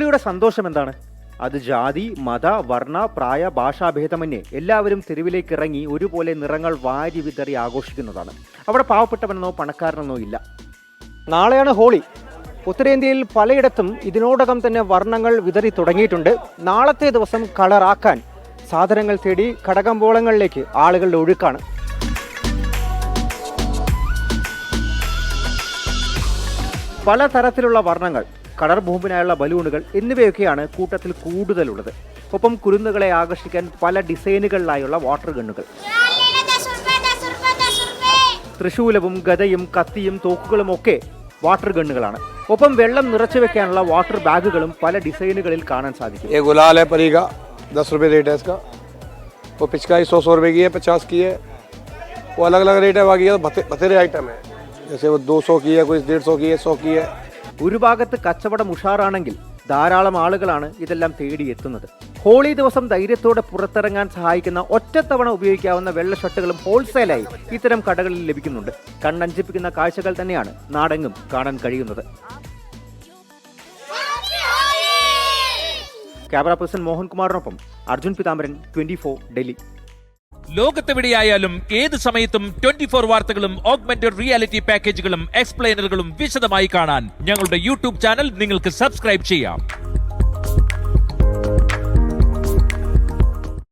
ഹോളിയുടെ സന്തോഷം എന്താണ്? അത് ജാതി, മത, വർണ്ണ, പ്രായ, ഭാഷാഭേദമന്യേ എല്ലാവരും തെരുവിലേക്ക് ഇറങ്ങി ഒരുപോലെ നിറങ്ങൾ വാരി വിതറി ആഘോഷിക്കുന്നതാണ്. അവിടെ പാവപ്പെട്ടവനെന്നോ പണക്കാരനെന്നോ ഇല്ല. നാളെയാണ് ഹോളി. ഉത്തരേന്ത്യയിൽ പലയിടത്തും ഇതിനോടകം തന്നെ വർണ്ണങ്ങൾ വിതറി തുടങ്ങിയിട്ടുണ്ട്. നാളത്തെ ദിവസം കളറാക്കാൻ സാധനങ്ങൾ തേടി കടകമ്പോളങ്ങളിലേക്ക് ആളുകളുടെ ഒഴുക്കാണ്. പലതരത്തിലുള്ള വർണ്ണങ്ങൾ, കളർ ബോംബിനായുള്ള ബലൂണുകൾ എന്നിവയൊക്കെയാണ് കൂട്ടത്തിൽ കൂടുതലുള്ളത്. ഒപ്പം കുരുന്നുകളെ ആകർഷിക്കാൻ പല ഡിസൈനുകളിലായുള്ള വാട്ടർ ഗണ്ണുകൾ. തൃശൂലവും ഗദയും കത്തിയും തോക്കുകളും ഒക്കെ വാട്ടർ ഗണ്ണുകളാണ്. ഒപ്പം വെള്ളം നിറച്ചു വെക്കാനുള്ള വാട്ടർ ബാഗുകളും പല ഡിസൈനുകളിൽ കാണാൻ സാധിക്കും. ये गुलाल है परी का 10 रुपये रेट है इसका. वो पिचकारी 100 रुपये की है, 50 की है. वो अलग अलग रेट है. बाकी बतेरे आइटम है. जैसे वो 200 की है, कोई 150 की है, 100 की है. ഒരു ഭാഗത്ത് കച്ചവടം ഉഷാറാണെങ്കിൽ ധാരാളം ആളുകളാണ് ഇതെല്ലാം തേടിയെത്തുന്നത്. ഹോളി ദിവസം ധൈര്യത്തോടെ പുറത്തിറങ്ങാൻ സഹായിക്കുന്ന ഒറ്റത്തവണ ഉപയോഗിക്കാവുന്ന വെള്ള ഷർട്ടുകളും ഹോൾസെയിലായി ഇത്തരം കടകളിൽ ലഭിക്കുന്നുണ്ട്. കണ്ണഞ്ചിപ്പിക്കുന്ന കാഴ്ചകൾ തന്നെയാണ് നാടെങ്ങും കാണാൻ കഴിയുന്നത്. ക്യാമറ പേഴ്സൺ മോഹൻകുമാറിനൊപ്പം അർജുൻ പിതാംബരൻ, 24 ഡൽഹി. ലോകത്തെവിടെയായാലും ഏത് സമയത്തും 24 വാർത്തകളും ഓഗ്മെന്റഡ് റിയാലിറ്റി പാക്കേജുകളും എക്സ്പ്ലെയിനറുകളും വിശദമായി കാണാൻ ഞങ്ങളുടെ യൂട്യൂബ് ചാനൽ നിങ്ങൾക്ക് സബ്സ്ക്രൈബ് ചെയ്യാം.